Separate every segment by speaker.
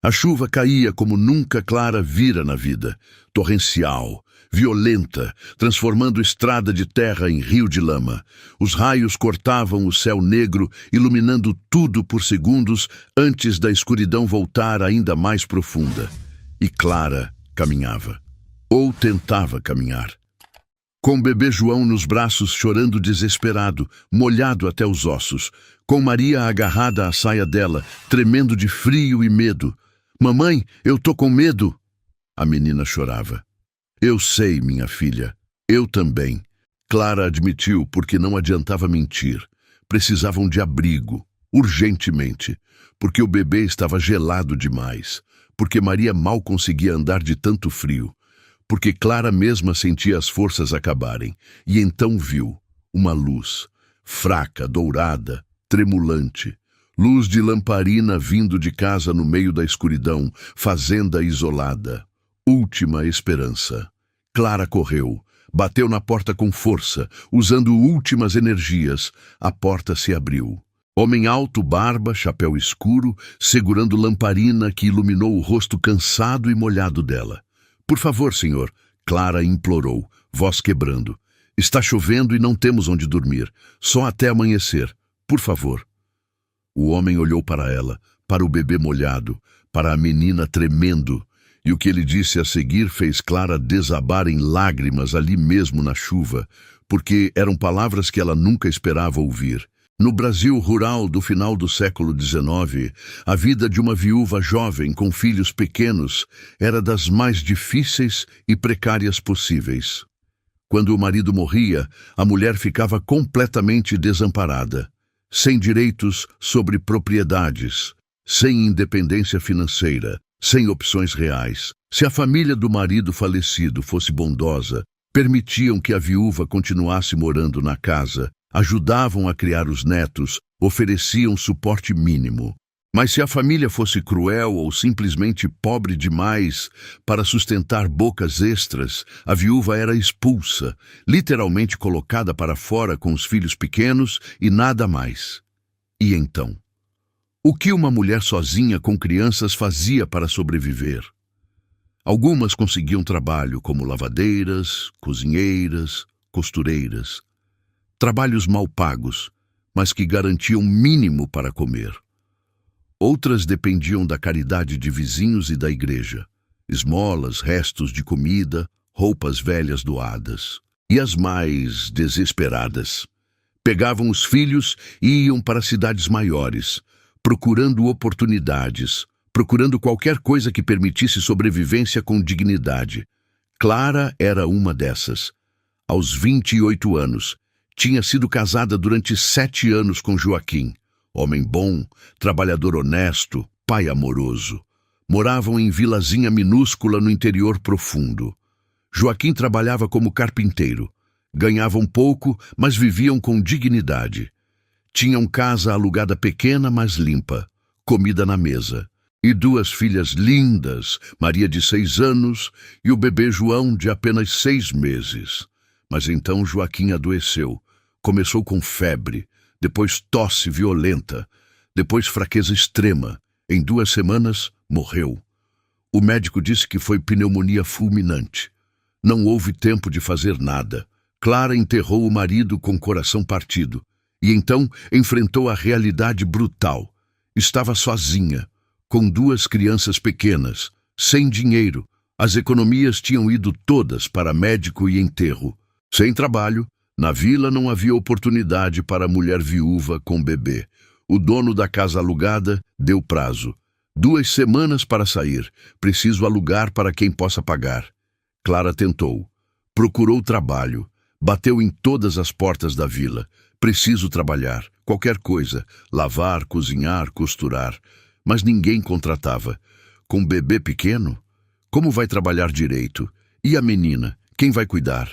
Speaker 1: A chuva caía como nunca Clara vira na vida, torrencial, violenta, transformando estrada de terra em rio de lama. Os raios cortavam o céu negro, iluminando tudo por segundos antes da escuridão voltar ainda mais profunda. E Clara caminhava, ou tentava caminhar, com o bebê João nos braços, chorando desesperado, molhado até os ossos, com Maria agarrada à saia dela, tremendo de frio e medo. "Mamãe, eu tô com medo!" A menina chorava. "Eu sei, minha filha, eu também." Clara admitiu, porque não adiantava mentir. Precisavam de abrigo, urgentemente, porque o bebê estava gelado demais, porque Maria mal conseguia andar de tanto frio, porque Clara mesma sentia as forças acabarem, e então viu uma luz, fraca, dourada, tremulante, luz de lamparina vindo de casa no meio da escuridão, fazenda isolada. Última esperança. Clara correu, bateu na porta com força, usando últimas energias. A porta se abriu. Homem alto, barba, chapéu escuro, segurando lamparina que iluminou o rosto cansado e molhado dela. "Por favor, senhor," Clara implorou, voz quebrando. "Está chovendo e não temos onde dormir. Só até amanhecer. Por favor." O homem olhou para ela, para o bebê molhado, para a menina tremendo, e o que ele disse a seguir fez Clara desabar em lágrimas ali mesmo na chuva, porque eram palavras que ela nunca esperava ouvir. No Brasil rural do final do século XIX, a vida de uma viúva jovem com filhos pequenos era das mais difíceis e precárias possíveis. Quando o marido morria, a mulher ficava completamente desamparada, sem direitos sobre propriedades, sem independência financeira, sem opções reais. Se a família do marido falecido fosse bondosa, permitiam que a viúva continuasse morando na casa, ajudavam a criar os netos, ofereciam suporte mínimo. Mas se a família fosse cruel ou simplesmente pobre demais para sustentar bocas extras, a viúva era expulsa, literalmente colocada para fora com os filhos pequenos e nada mais. E então? O que uma mulher sozinha com crianças fazia para sobreviver? Algumas conseguiam trabalho como lavadeiras, cozinheiras, costureiras. Trabalhos mal pagos, mas que garantiam mínimo para comer. Outras dependiam da caridade de vizinhos e da igreja. Esmolas, restos de comida, roupas velhas doadas. E as mais desesperadas pegavam os filhos e iam para cidades maiores, procurando oportunidades, procurando qualquer coisa que permitisse sobrevivência com dignidade. Clara era uma dessas. Aos 28 anos, tinha sido casada durante 7 anos com Joaquim, homem bom, trabalhador honesto, pai amoroso. Moravam em vilazinha minúscula no interior profundo. Joaquim trabalhava como carpinteiro. Ganhavam pouco, mas viviam com dignidade. Tinham casa alugada pequena, mas limpa, comida na mesa. E 2 filhas lindas, Maria de 6 anos e o bebê João de apenas 6 meses. Mas então Joaquim adoeceu. Começou com febre, depois tosse violenta, depois fraqueza extrema. Em 2 semanas, morreu. O médico disse que foi pneumonia fulminante. Não houve tempo de fazer nada. Clara enterrou o marido com o coração partido. E então enfrentou a realidade brutal. Estava sozinha, com 2 crianças pequenas, sem dinheiro. As economias tinham ido todas para médico e enterro. Sem trabalho, na vila não havia oportunidade para a mulher viúva com bebê. O dono da casa alugada deu prazo. 2 semanas para sair. Preciso alugar para quem possa pagar. Clara tentou. Procurou trabalho. Bateu em todas as portas da vila. Preciso trabalhar. Qualquer coisa. Lavar, cozinhar, costurar. Mas ninguém contratava. Com bebê pequeno? Como vai trabalhar direito? E a menina? Quem vai cuidar?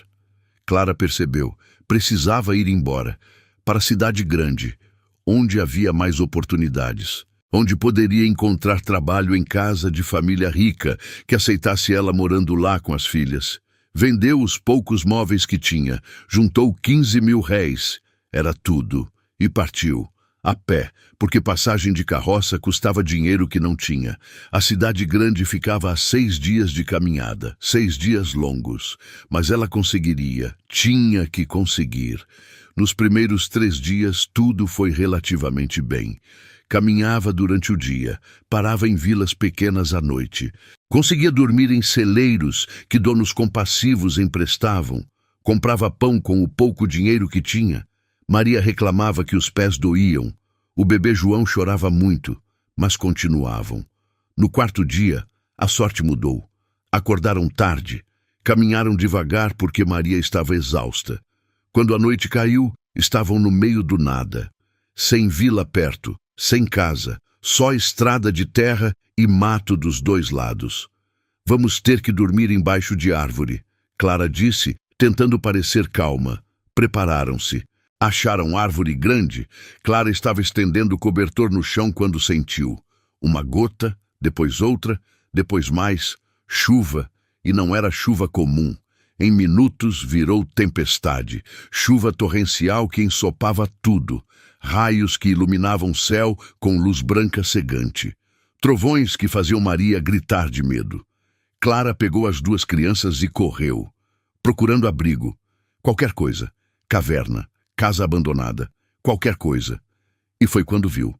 Speaker 1: Clara percebeu. Precisava ir embora. Para a cidade grande, onde havia mais oportunidades. Onde poderia encontrar trabalho em casa de família rica, que aceitasse ela morando lá com as filhas. Vendeu os poucos móveis que tinha, juntou 15 mil réis. Era tudo. E partiu. A pé, porque passagem de carroça custava dinheiro que não tinha. A cidade grande ficava a 6 dias de caminhada, 6 dias longos. Mas ela conseguiria, tinha que conseguir. Nos primeiros 3 dias, tudo foi relativamente bem. Caminhava durante o dia, parava em vilas pequenas à noite. Conseguia dormir em celeiros que donos compassivos emprestavam. Comprava pão com o pouco dinheiro que tinha. Maria reclamava que os pés doíam. O bebê João chorava muito, mas continuavam. No 4º dia, a sorte mudou. Acordaram tarde. Caminharam devagar porque Maria estava exausta. Quando a noite caiu, estavam no meio do nada. Sem vila perto, sem casa, só estrada de terra e mato dos 2 lados. Vamos ter que dormir embaixo de árvore, Clara disse, tentando parecer calma. Prepararam-se. Acharam árvore grande. Clara estava estendendo o cobertor no chão quando sentiu. Uma gota, depois outra, depois mais. Chuva, e não era chuva comum. Em minutos virou tempestade. Chuva torrencial que ensopava tudo. Raios que iluminavam o céu com luz branca cegante. Trovões que faziam Maria gritar de medo. Clara pegou as 2 crianças e correu, procurando abrigo. Qualquer coisa. Caverna, casa abandonada, qualquer coisa. E foi quando viu.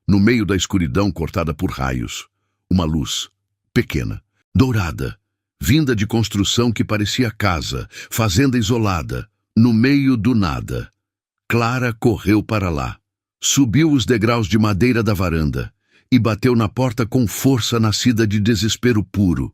Speaker 1: No meio da escuridão cortada por raios, uma luz, pequena, dourada, vinda de construção que parecia casa, fazenda isolada, no meio do nada. Clara correu para lá. Subiu os degraus de madeira da varanda e bateu na porta com força nascida de desespero puro.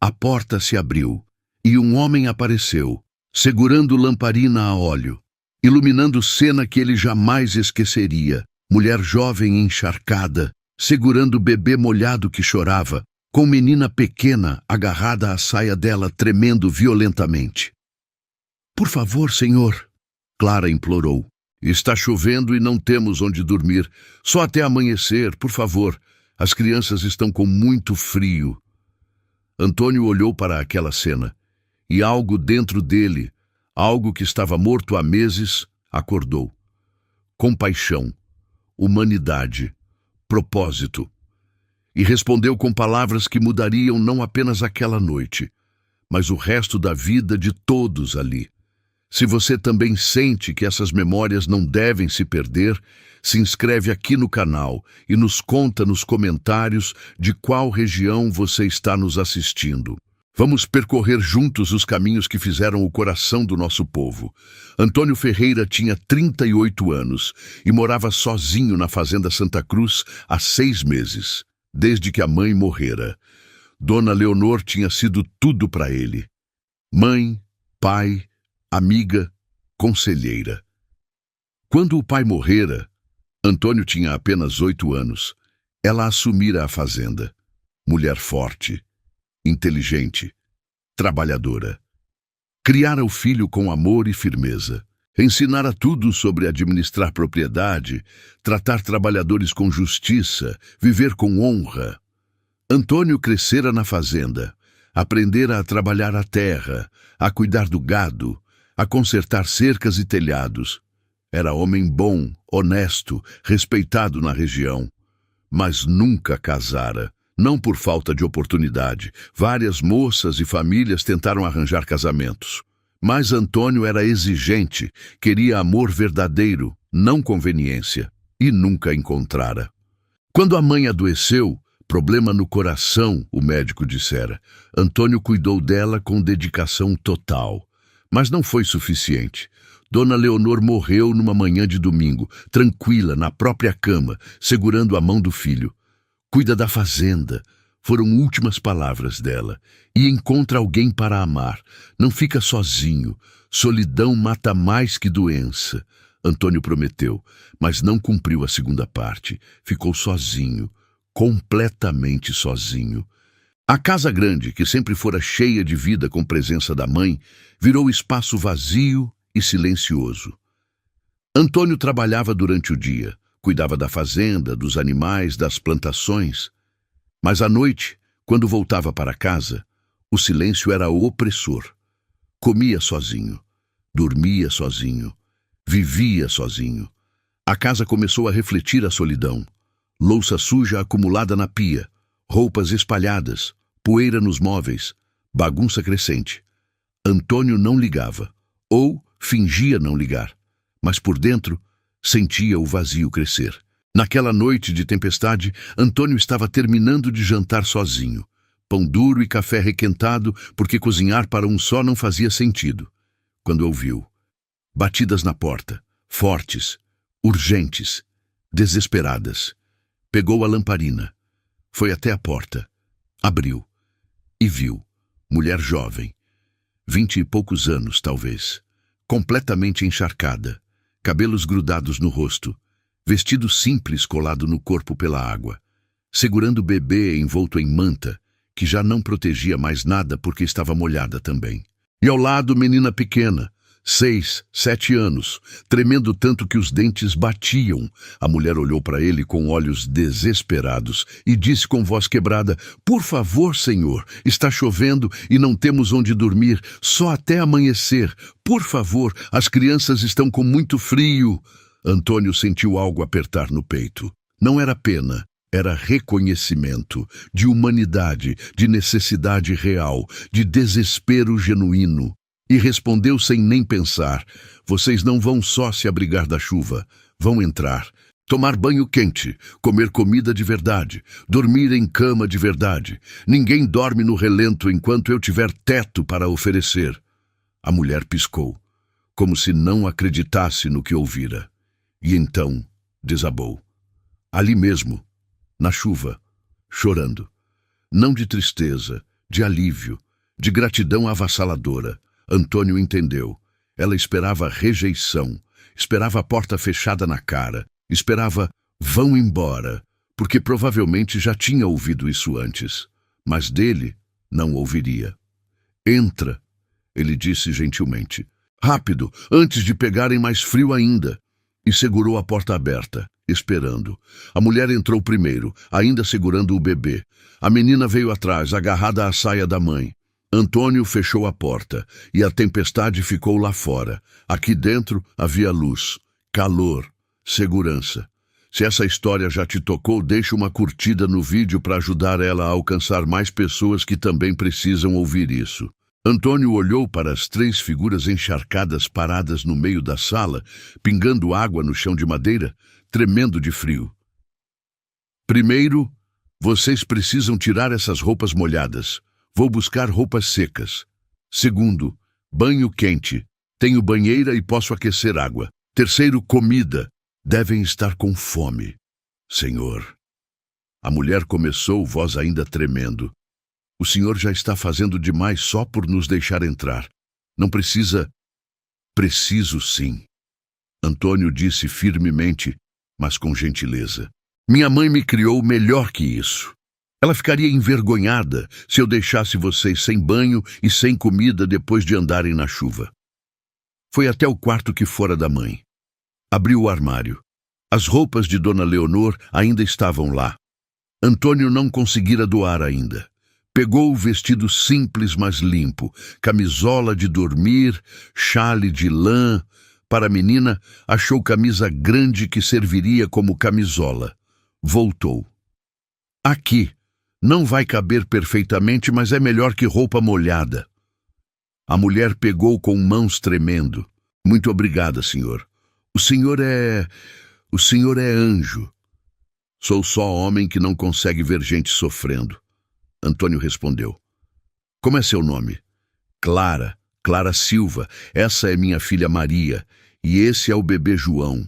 Speaker 1: A porta se abriu e um homem apareceu, segurando lamparina a óleo, iluminando cena que ele jamais esqueceria. Mulher jovem encharcada, segurando o bebê molhado que chorava, com menina pequena agarrada à saia dela, tremendo violentamente. Por favor, senhor, Clara implorou. Está chovendo e não temos onde dormir. Só até amanhecer, por favor. As crianças estão com muito frio. Antônio olhou para aquela cena, e algo dentro dele, algo que estava morto há meses, acordou. Compaixão, humanidade, propósito. E respondeu com palavras que mudariam não apenas aquela noite, mas o resto da vida de todos ali. Se você também sente que essas memórias não devem se perder, se inscreve aqui no canal e nos conta nos comentários de qual região você está nos assistindo. Vamos percorrer juntos os caminhos que fizeram o coração do nosso povo. Antônio Ferreira tinha 38 anos e morava sozinho na Fazenda Santa Cruz há 6 meses, desde que a mãe morrera. Dona Leonor tinha sido tudo para ele. Mãe, pai, amiga, conselheira. Quando o pai morrera, Antônio tinha apenas 8 anos. Ela assumira a fazenda. Mulher forte, inteligente, trabalhadora. Criara o filho com amor e firmeza. Ensinara tudo sobre administrar propriedade, tratar trabalhadores com justiça, viver com honra. Antônio crescera na fazenda, aprendera a trabalhar a terra, a cuidar do gado, a consertar cercas e telhados. Era homem bom, honesto, respeitado na região. Mas nunca casara, não por falta de oportunidade. Várias moças e famílias tentaram arranjar casamentos. Mas Antônio era exigente, queria amor verdadeiro, não conveniência, e nunca encontrara. Quando a mãe adoeceu, problema no coração, o médico dissera, Antônio cuidou dela com dedicação total. Mas não foi suficiente. Dona Leonor morreu numa manhã de domingo, tranquila, na própria cama, segurando a mão do filho. Cuida da fazenda, foram últimas palavras dela. E encontra alguém para amar. Não fica sozinho. Solidão mata mais que doença. Antônio prometeu, mas não cumpriu a segunda parte. Ficou sozinho, completamente sozinho. A casa grande, que sempre fora cheia de vida com presença da mãe, virou espaço vazio e silencioso. Antônio trabalhava durante o dia, cuidava da fazenda, dos animais, das plantações. Mas à noite, quando voltava para casa, o silêncio era opressor. Comia sozinho, dormia sozinho, vivia sozinho. A casa começou a refletir a solidão. Louça suja acumulada na pia, roupas espalhadas, poeira nos móveis, bagunça crescente. Antônio não ligava, ou fingia não ligar, mas por dentro sentia o vazio crescer. Naquela noite de tempestade, Antônio estava terminando de jantar sozinho. Pão duro e café requentado, porque cozinhar para um só não fazia sentido. Quando ouviu batidas na porta, fortes, urgentes, desesperadas. Pegou a lamparina, foi até a porta, abriu e viu mulher jovem, 20 e poucos anos talvez, completamente encharcada, cabelos grudados no rosto, vestido simples colado no corpo pela água, segurando o bebê envolto em manta, que já não protegia mais nada porque estava molhada também. E ao lado, menina pequena, 6, 7 anos, tremendo tanto que os dentes batiam. A mulher olhou para ele com olhos desesperados e disse com voz quebrada: "Por favor, senhor, está chovendo e não temos onde dormir, só até amanhecer. Por favor, as crianças estão com muito frio." Antônio sentiu algo apertar no peito. Não era pena, era reconhecimento, de humanidade, de necessidade real, de desespero genuíno. E respondeu sem nem pensar: "Vocês não vão só se abrigar da chuva, vão entrar, tomar banho quente, comer comida de verdade, dormir em cama de verdade. Ninguém dorme no relento enquanto eu tiver teto para oferecer." A mulher piscou, como se não acreditasse no que ouvira. E então desabou. Ali mesmo, na chuva, chorando. Não de tristeza, de alívio, de gratidão avassaladora. Antônio entendeu. Ela esperava rejeição, esperava a porta fechada na cara, esperava "vão embora", porque provavelmente já tinha ouvido isso antes, mas dele não ouviria. "Entra", ele disse gentilmente. "Rápido, antes de pegarem mais frio ainda." E segurou a porta aberta, esperando. A mulher entrou primeiro, ainda segurando o bebê. A menina veio atrás, agarrada à saia da mãe. Antônio fechou a porta e a tempestade ficou lá fora. Aqui dentro havia luz, calor, segurança. Se essa história já te tocou, deixe uma curtida no vídeo para ajudar ela a alcançar mais pessoas que também precisam ouvir isso. Antônio olhou para as 3 figuras encharcadas paradas no meio da sala, pingando água no chão de madeira, tremendo de frio. "Primeiro, vocês precisam tirar essas roupas molhadas. Vou buscar roupas secas. Segundo, banho quente. Tenho banheira e posso aquecer água. Terceiro, comida. Devem estar com fome." "Senhor." A mulher começou, voz ainda tremendo. "O senhor já está fazendo demais só por nos deixar entrar. Não precisa." "Preciso sim." Antônio disse firmemente, mas com gentileza. "Minha mãe me criou melhor que isso. Ela ficaria envergonhada se eu deixasse vocês sem banho e sem comida depois de andarem na chuva." Foi até o quarto que fora da mãe. Abriu o armário. As roupas de Dona Leonor ainda estavam lá. Antônio não conseguira doar ainda. Pegou o vestido simples, mas limpo, camisola de dormir, chale de lã. Para a menina, achou camisa grande que serviria como camisola. Voltou. "Aqui. Não vai caber perfeitamente, mas é melhor que roupa molhada." A mulher pegou com mãos tremendo. "Muito obrigada, senhor. O senhor é anjo." "Sou só homem que não consegue ver gente sofrendo." Antônio respondeu. "Como é seu nome?" "Clara. Clara Silva. Essa é minha filha Maria. E esse é o bebê João."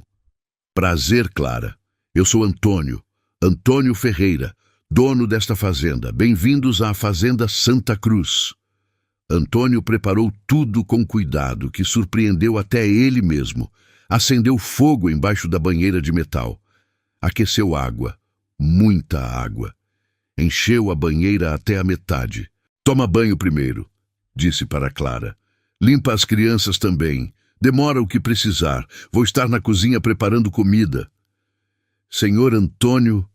Speaker 1: "Prazer, Clara. Eu sou Antônio. Antônio Ferreira, dono desta fazenda. Bem-vindos à Fazenda Santa Cruz." Antônio preparou tudo com cuidado, que surpreendeu até ele mesmo. Acendeu fogo embaixo da banheira de metal. Aqueceu água, muita água. Encheu a banheira até a metade. "Toma banho primeiro", disse para Clara. "Limpa as crianças também. Demora o que precisar. Vou estar na cozinha preparando comida." "Senhor Antônio..."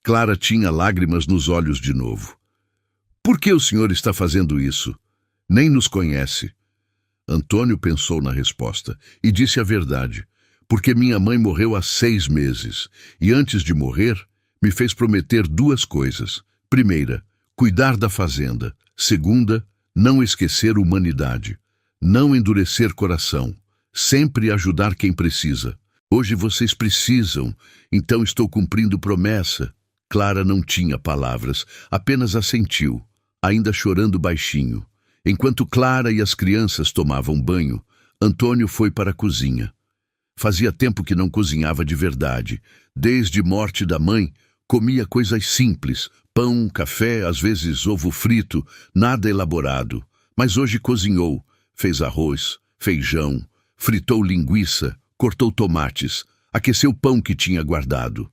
Speaker 1: Clara tinha lágrimas nos olhos de novo. "Por que o senhor está fazendo isso? Nem nos conhece." Antônio pensou na resposta e disse a verdade. porque minha mãe morreu há 6 meses, e antes de morrer, me fez prometer 2 coisas. Primeira, cuidar da fazenda. Segunda, não esquecer a humanidade. Não endurecer coração. Sempre ajudar quem precisa. Hoje vocês precisam, então estou cumprindo promessa. Clara não tinha palavras, apenas assentiu, ainda chorando baixinho. Enquanto Clara e as crianças tomavam banho, Antônio foi para a cozinha. Fazia tempo que não cozinhava de verdade. Desde a morte da mãe, comia coisas simples, pão, café, às vezes ovo frito, nada elaborado. Mas hoje cozinhou, fez arroz, feijão, fritou linguiça, cortou tomates, aqueceu o pão que tinha guardado.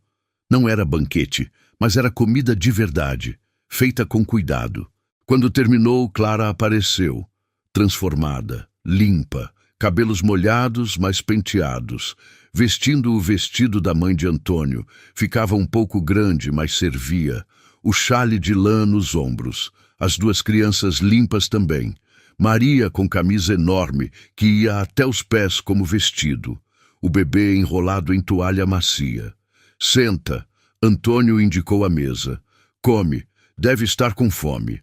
Speaker 1: Não era banquete, mas era comida de verdade, feita com cuidado. Quando terminou, Clara apareceu, transformada, limpa, cabelos molhados, mas penteados, vestindo o vestido da mãe de Antônio. Ficava um pouco grande, mas servia. O xale de lã nos ombros. As 2 crianças limpas também. Maria com camisa enorme, que ia até os pés como vestido. O bebê enrolado em toalha macia. Senta. Antônio indicou a mesa. Come. Deve estar com fome.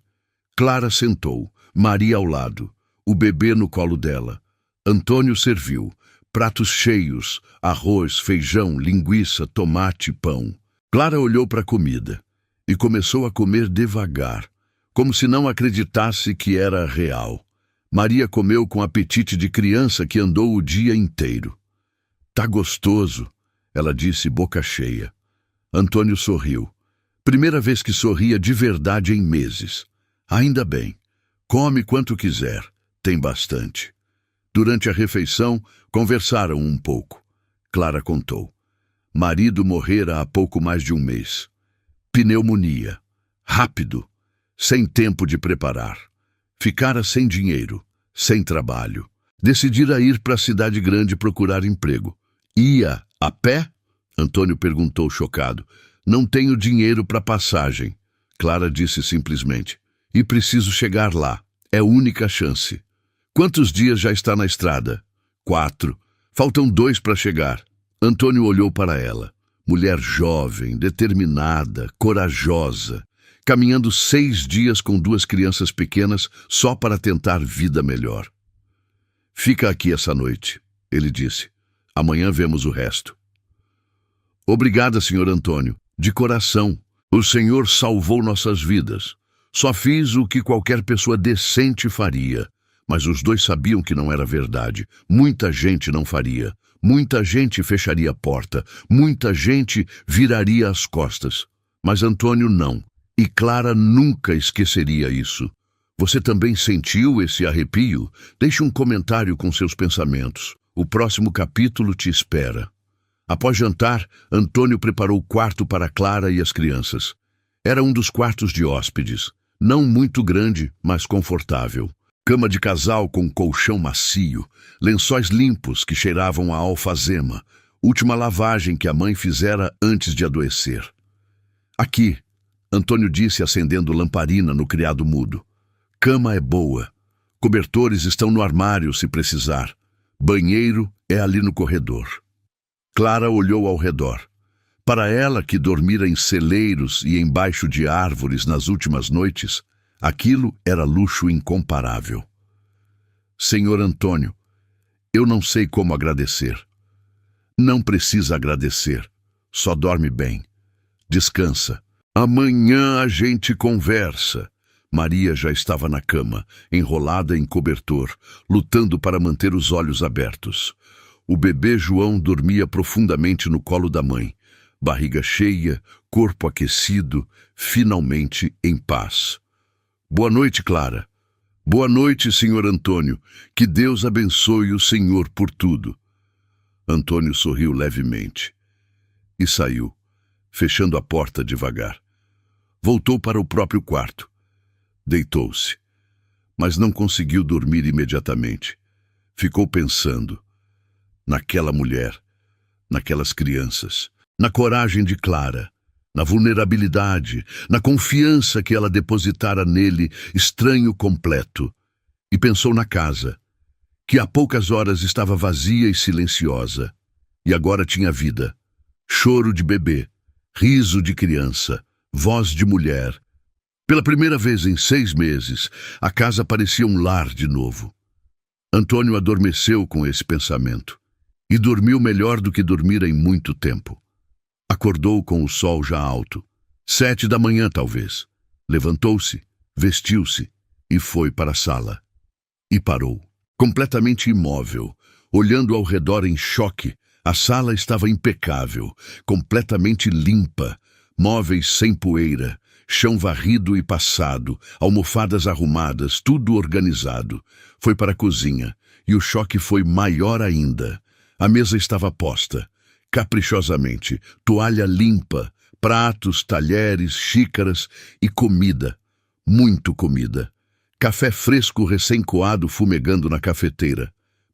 Speaker 1: Clara sentou. Maria ao lado. O bebê no colo dela. Antônio serviu. Pratos cheios, arroz, feijão, linguiça, tomate, pão. Clara olhou para a comida e começou a comer devagar, como se não acreditasse que era real. Maria comeu com apetite de criança que andou o dia inteiro. Tá gostoso, ela disse boca cheia. Antônio sorriu. Primeira vez que sorria de verdade em meses. Ainda bem. Come quanto quiser. Tem bastante. Durante a refeição, conversaram um pouco. Clara contou. Marido morrera há pouco mais de 1 mês. Pneumonia. Rápido. Sem tempo de preparar. Ficara sem dinheiro. Sem trabalho. Decidira ir para a cidade grande procurar emprego. Ia a pé? Antônio perguntou chocado. Não tenho dinheiro para passagem. Clara disse simplesmente. E preciso chegar lá. É a única chance. Quantos dias já está na estrada? 4. Faltam 2 para chegar. Antônio olhou para ela. Mulher jovem, determinada, corajosa, caminhando 6 dias com 2 crianças pequenas só para tentar vida melhor. Fica aqui essa noite, ele disse. Amanhã vemos o resto. Obrigada, Sr. Antônio. De coração. O Senhor salvou nossas vidas. Só fiz o que qualquer pessoa decente faria. Mas os 2 sabiam que não era verdade. Muita gente não faria. Muita gente fecharia a porta. Muita gente viraria as costas. Mas Antônio não. E Clara nunca esqueceria isso. Você também sentiu esse arrepio? Deixe um comentário com seus pensamentos. O próximo capítulo te espera. Após jantar, Antônio preparou o quarto para Clara e as crianças. Era um dos quartos de hóspedes. Não muito grande, mas confortável. Cama de casal com colchão macio, lençóis limpos que cheiravam a alfazema, última lavagem que a mãe fizera antes de adoecer. Aqui, Antônio disse acendendo lamparina no criado mudo. Cama é boa. Cobertores estão no armário se precisar. Banheiro é ali no corredor. Clara olhou ao redor. Para ela, que dormira em celeiros e embaixo de árvores nas últimas noites, aquilo era luxo incomparável. Senhor Antônio, eu não sei como agradecer. Não precisa agradecer. Só dorme bem. Descansa. Amanhã a gente conversa. Maria já estava na cama, enrolada em cobertor, lutando para manter os olhos abertos. O bebê João dormia profundamente no colo da mãe, barriga cheia, corpo aquecido, finalmente em paz. Boa noite, Clara. Boa noite, Sr. Antônio. Que Deus abençoe o senhor por tudo. Antônio sorriu levemente e saiu, fechando a porta devagar. Voltou para o próprio quarto. Deitou-se, mas não conseguiu dormir imediatamente. Ficou pensando naquela mulher, naquelas crianças, na coragem de Clara, na vulnerabilidade, na confiança que ela depositara nele, estranho completo. E pensou na casa, que há poucas horas estava vazia e silenciosa. E agora tinha vida. Choro de bebê, riso de criança, voz de mulher. Pela primeira vez em 6 meses, a casa parecia um lar de novo. Antônio adormeceu com esse pensamento e dormiu melhor do que dormira em muito tempo. Acordou com o sol já alto. 7 da manhã, talvez. Levantou-se, vestiu-se e foi para a sala. E parou, completamente imóvel, olhando ao redor em choque. A sala estava impecável, completamente limpa, móveis sem poeira, chão varrido e passado, almofadas arrumadas, tudo organizado. Foi para a cozinha, e o choque foi maior ainda. A mesa estava posta, caprichosamente, toalha limpa, pratos, talheres, xícaras e comida, muito comida. Café fresco recém-coado fumegando na cafeteira.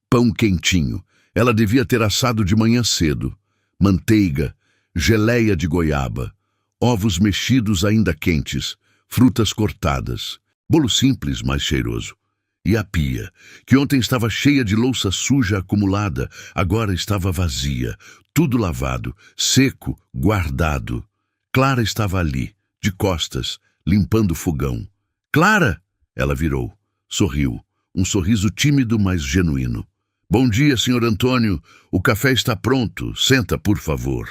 Speaker 1: Pão quentinho, ela devia ter assado de manhã cedo. Manteiga, geleia de goiaba, ovos mexidos ainda quentes, frutas cortadas. Bolo simples, mas cheiroso. E a pia, que ontem estava cheia de louça suja acumulada, agora estava vazia, tudo lavado, seco, guardado. Clara estava ali, de costas, limpando o fogão. Clara! Ela virou, sorriu, um sorriso tímido, mas genuíno. Bom dia, senhor Antônio. O café está pronto. Senta, por favor.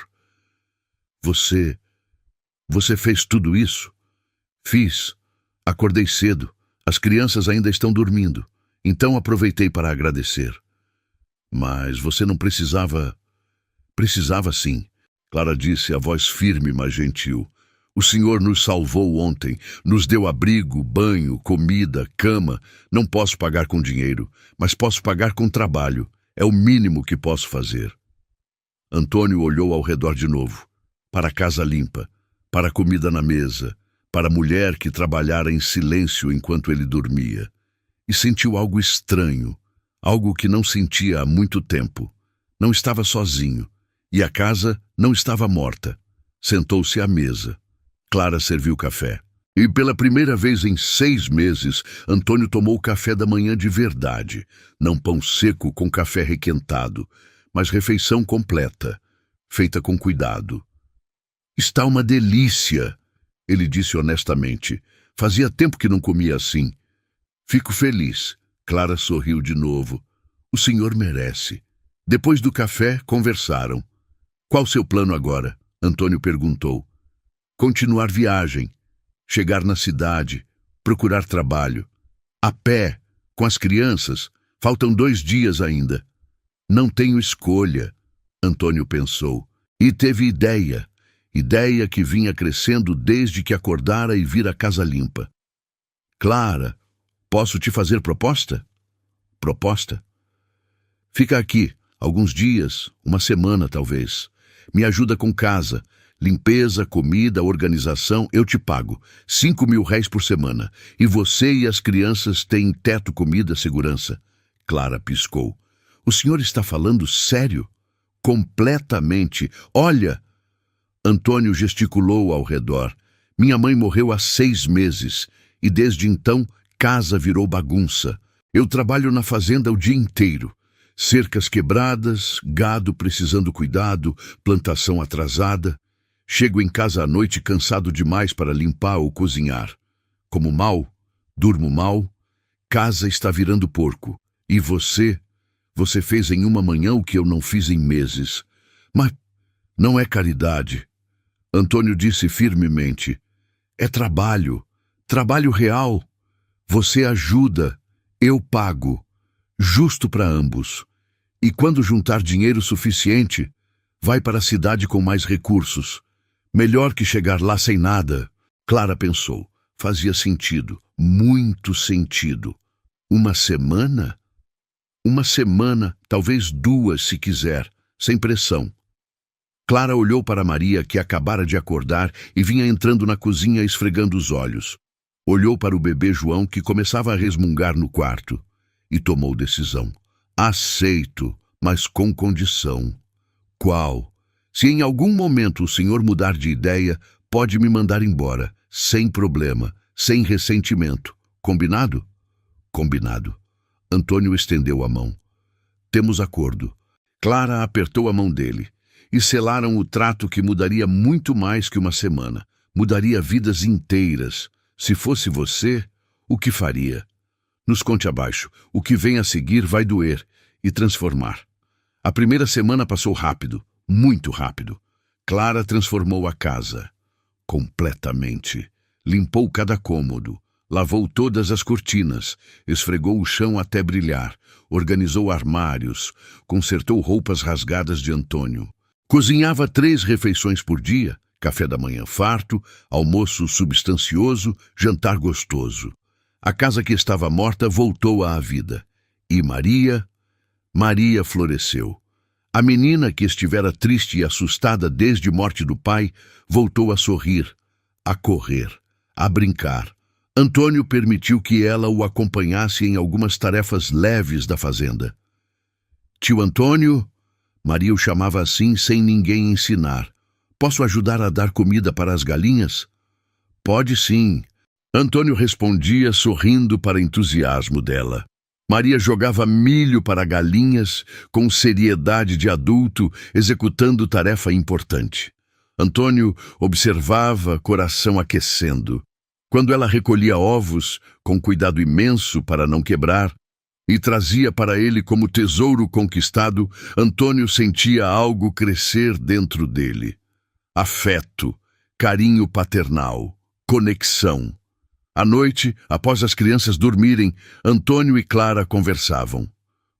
Speaker 1: Você fez tudo isso? Fiz. Acordei cedo. As crianças ainda estão dormindo. Então aproveitei para agradecer. Mas você não precisava... Precisava sim. Clara disse, a voz firme, mas gentil. O senhor nos salvou ontem, nos deu abrigo, banho, comida, cama. Não posso pagar com dinheiro, mas posso pagar com trabalho. É o mínimo que posso fazer. Antônio olhou ao redor de novo, para a casa limpa, para a comida na mesa, para a mulher que trabalhara em silêncio enquanto ele dormia. E sentiu algo estranho, algo que não sentia há muito tempo. Não estava sozinho, e a casa não estava morta. Sentou-se à mesa. Clara serviu café. E pela primeira vez em 6 meses, Antônio tomou café da manhã de verdade. Não pão seco com café requentado, mas refeição completa, feita com cuidado. Está uma delícia, ele disse honestamente. Fazia tempo que não comia assim. Fico feliz. Clara sorriu de novo. O senhor merece. Depois do café, conversaram. Qual seu plano agora? Antônio perguntou. Continuar viagem, chegar na cidade, procurar trabalho. A pé, com as crianças, faltam 2 dias ainda. Não tenho escolha, Antônio pensou. E teve ideia que vinha crescendo desde que acordara e vira a casa limpa. Clara, posso te fazer proposta? Proposta? Fica aqui, alguns dias, 1 semana talvez. Me ajuda com casa. Limpeza, comida, organização, eu te pago. 5.000 réis por semana. E você e as crianças têm teto, comida, segurança. Clara piscou. O senhor está falando sério? Completamente. Olha! Antônio gesticulou ao redor. Minha mãe morreu há 6 meses. E desde então, casa virou bagunça. Eu trabalho na fazenda o dia inteiro. Cercas quebradas, gado precisando cuidado, plantação atrasada. Chego em casa à noite cansado demais para limpar ou cozinhar. Como mal, durmo mal, casa está virando porco. E você fez em 1 manhã o que eu não fiz em meses. Mas não é caridade. Antônio disse firmemente. É trabalho, trabalho real. Você ajuda, eu pago. Justo para ambos. E quando juntar dinheiro suficiente, vai para a cidade com mais recursos. Melhor que chegar lá sem nada. Clara pensou. Fazia sentido, muito sentido. 1 semana? 1 semana, talvez 2 se quiser, sem pressão. Clara olhou para Maria, que acabara de acordar e vinha entrando na cozinha esfregando os olhos. Olhou para o bebê João, que começava a resmungar no quarto, e tomou decisão. Aceito, mas com condição. Qual? Se em algum momento o senhor mudar de ideia, pode me mandar embora, sem problema, sem ressentimento. Combinado? Combinado. Antônio estendeu a mão. Temos acordo. Clara apertou a mão dele e selaram o trato que mudaria muito mais que uma semana. Mudaria vidas inteiras. Se fosse você, o que faria? Nos conte abaixo. O que vem a seguir vai doer e transformar. A primeira semana passou rápido, muito rápido. Clara transformou a casa. Completamente. Limpou cada cômodo. Lavou todas as cortinas, esfregou o chão até brilhar, organizou armários, consertou roupas rasgadas de Antônio. Cozinhava 3 refeições por dia, café da manhã farto, almoço substancioso, jantar gostoso. A casa que estava morta voltou à vida. E Maria floresceu. A menina que estivera triste e assustada desde a morte do pai, voltou a sorrir, a correr, a brincar. Antônio permitiu que ela o acompanhasse em algumas tarefas leves da fazenda. Tio Antônio, Maria o chamava assim sem ninguém ensinar. Posso ajudar a dar comida para as galinhas? Pode sim. Antônio respondia sorrindo para o entusiasmo dela. Maria jogava milho para galinhas com seriedade de adulto, executando tarefa importante. Antônio observava, coração aquecendo. Quando ela recolhia ovos, com cuidado imenso para não quebrar, e trazia para ele como tesouro conquistado, Antônio sentia algo crescer dentro dele. Afeto, carinho paternal, conexão. À noite, após as crianças dormirem, Antônio e Clara conversavam.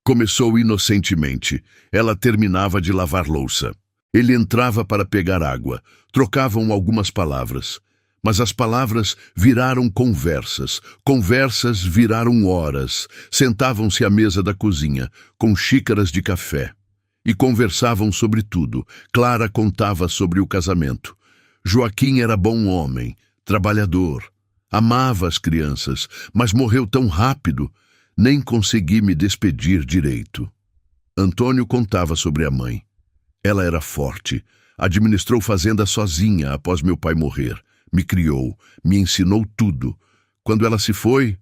Speaker 1: Começou inocentemente. Ela terminava de lavar louça. Ele entrava para pegar água. Trocavam algumas palavras. Mas as palavras viraram conversas. Conversas viraram horas. Sentavam-se à mesa da cozinha, com xícaras de café. E conversavam sobre tudo. Clara contava sobre o casamento. Joaquim era bom homem, trabalhador. Amava as crianças, mas morreu tão rápido, nem consegui me despedir direito. Antônio contava sobre a mãe. Ela era forte, administrou fazenda sozinha após meu pai morrer. Me criou, me ensinou tudo. Quando ela se foi,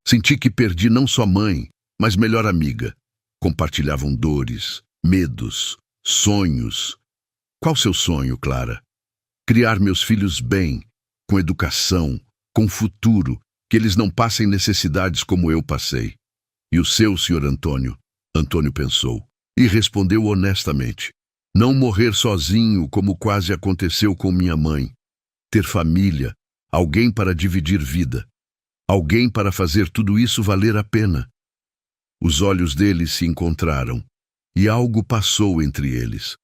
Speaker 1: senti que perdi não só mãe, mas melhor amiga. Compartilhavam dores, medos, sonhos. Qual seu sonho, Clara? Criar meus filhos bem, com educação, com futuro, que eles não passem necessidades como eu passei. E o seu, senhor Antônio? Antônio pensou e respondeu honestamente. Não morrer sozinho como quase aconteceu com minha mãe. Ter família, alguém para dividir vida, alguém para fazer tudo isso valer a pena. Os olhos deles se encontraram e algo passou entre eles.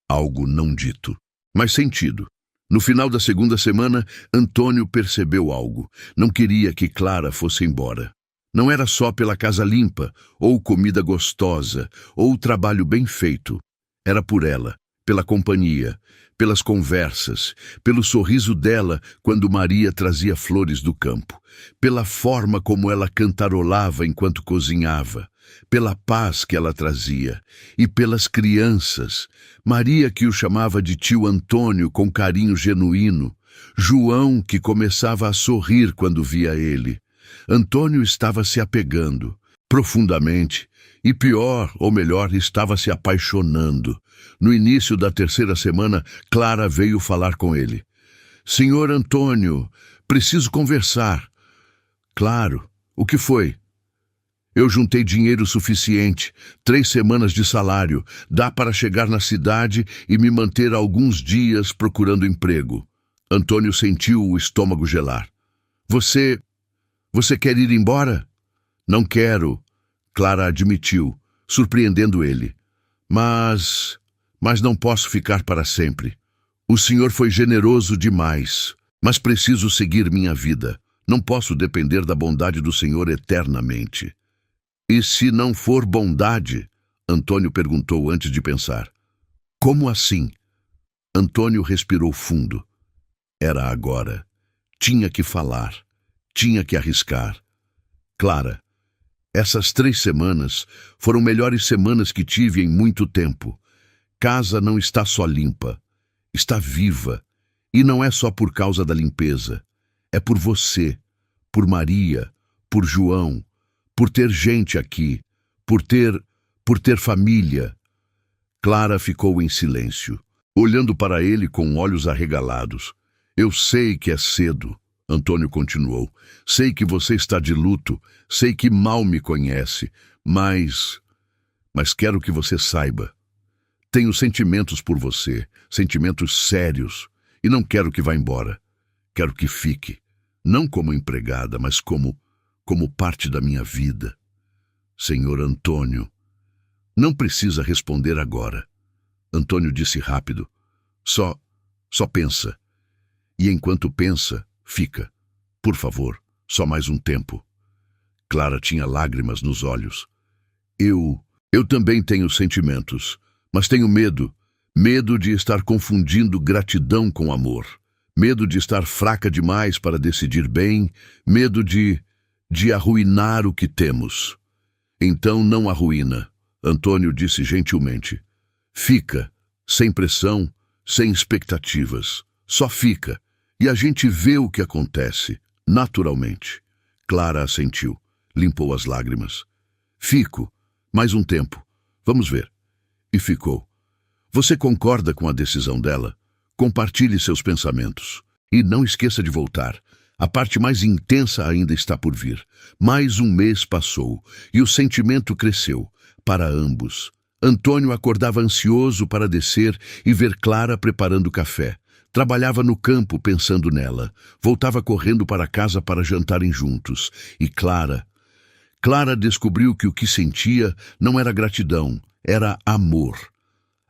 Speaker 1: Algo não dito, mas sentido. No final da segunda semana, Antônio percebeu algo. Não queria que Clara fosse embora. Não era só pela casa limpa, ou comida gostosa, ou trabalho bem feito. Era por ela, pela companhia, pelas conversas, pelo sorriso dela quando Maria trazia flores do campo, pela forma como ela cantarolava enquanto cozinhava, pela paz que ela trazia, e pelas crianças. Maria, que o chamava de tio Antônio com carinho genuíno, João, que começava a sorrir quando via ele. Antônio estava se apegando profundamente, e pior, ou melhor, estava se apaixonando. No início da terceira semana, Clara veio falar com ele. Senhor Antônio, preciso conversar. Claro, o que foi? Eu juntei dinheiro suficiente, 3 semanas de salário, dá para chegar na cidade e me manter alguns dias procurando emprego. Antônio sentiu o estômago gelar. Você quer ir embora? Não quero, Clara admitiu, surpreendendo ele. Mas não posso ficar para sempre. O senhor foi generoso demais, mas preciso seguir minha vida. Não posso depender da bondade do senhor eternamente. E se não for bondade? Antônio perguntou antes de pensar. Como assim? Antônio respirou fundo. Era agora. Tinha que falar. Tinha que arriscar. Clara, essas 3 semanas foram melhores semanas que tive em muito tempo. Casa não está só limpa, está viva. E não é só por causa da limpeza. É por você, por Maria, por João, por ter gente aqui, por ter família. Clara ficou em silêncio, olhando para ele com olhos arregalados. Eu sei que é cedo, Antônio continuou. Sei que você está de luto, sei que mal me conhece, mas quero que você saiba. Tenho sentimentos por você, sentimentos sérios, e não quero que vá embora. Quero que fique, não como empregada, mas como parte da minha vida. Senhor Antônio, não precisa responder agora. Antônio disse rápido. Só pensa. E enquanto pensa, fica. Por favor, só mais um tempo. Clara tinha lágrimas nos olhos. Eu também tenho sentimentos, mas tenho medo. Medo de estar confundindo gratidão com amor. Medo de estar fraca demais para decidir bem. Medo de arruinar o que temos. Então não arruína, Antônio disse gentilmente. Fica, sem pressão, sem expectativas. Só fica, e a gente vê o que acontece, naturalmente. Clara assentiu, limpou as lágrimas. Fico, mais um tempo. Vamos ver. E ficou. Você concorda com a decisão dela? Compartilhe seus pensamentos. E não esqueça de voltar. A parte mais intensa ainda está por vir. Mais um mês passou, e o sentimento cresceu, para ambos. Antônio acordava ansioso para descer e ver Clara preparando café. Trabalhava no campo pensando nela. Voltava correndo para casa para jantarem juntos. E Clara descobriu que o que sentia não era gratidão, era amor.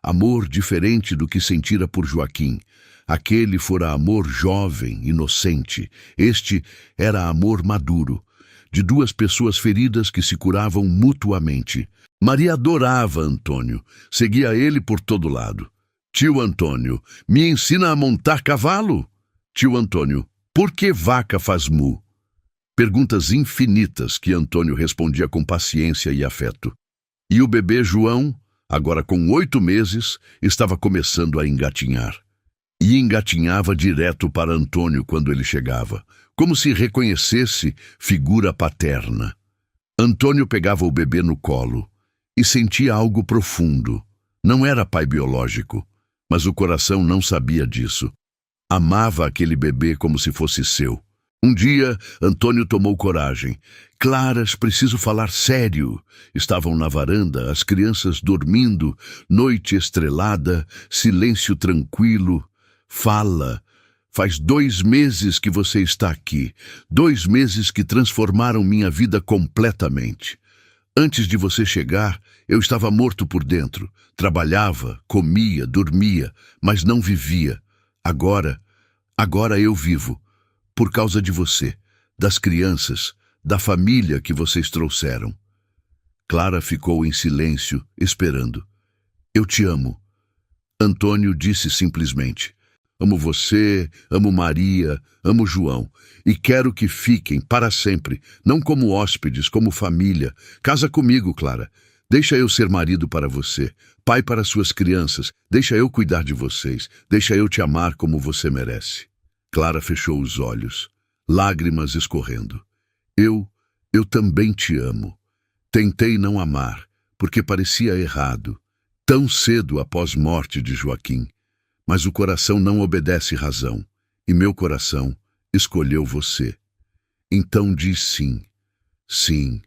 Speaker 1: Amor diferente do que sentira por Joaquim. Aquele fora amor jovem, inocente. Este era amor maduro, de duas pessoas feridas que se curavam mutuamente. Maria adorava Antônio, seguia ele por todo lado. Tio Antônio, me ensina a montar cavalo? Tio Antônio, por que vaca faz mu? Perguntas infinitas que Antônio respondia com paciência e afeto. E o bebê João, agora com 8 meses, estava começando a engatinhar. E engatinhava direto para Antônio quando ele chegava, como se reconhecesse figura paterna. Antônio pegava o bebê no colo e sentia algo profundo. Não era pai biológico, mas o coração não sabia disso. Amava aquele bebê como se fosse seu. Um dia, Antônio tomou coragem. Claras, preciso falar sério. Estavam na varanda, as crianças dormindo, noite estrelada, silêncio tranquilo. Fala. Faz 2 meses que você está aqui. 2 meses que transformaram minha vida completamente. Antes de você chegar, eu estava morto por dentro. Trabalhava, comia, dormia, mas não vivia. Agora eu vivo. Por causa de você, das crianças, da família que vocês trouxeram. Clara ficou em silêncio, esperando. Eu te amo. Antônio disse simplesmente. Amo você, amo Maria, amo João, e quero que fiquem para sempre, não como hóspedes, como família. Casa comigo, Clara. Deixa eu ser marido para você, pai para suas crianças. Deixa eu cuidar de vocês. Deixa eu te amar como você merece. Clara fechou os olhos, lágrimas escorrendo. Eu também te amo. Tentei não amar, porque parecia errado, tão cedo após morte de Joaquim. Mas o coração não obedece razão, e meu coração escolheu você. Então diz sim. Sim.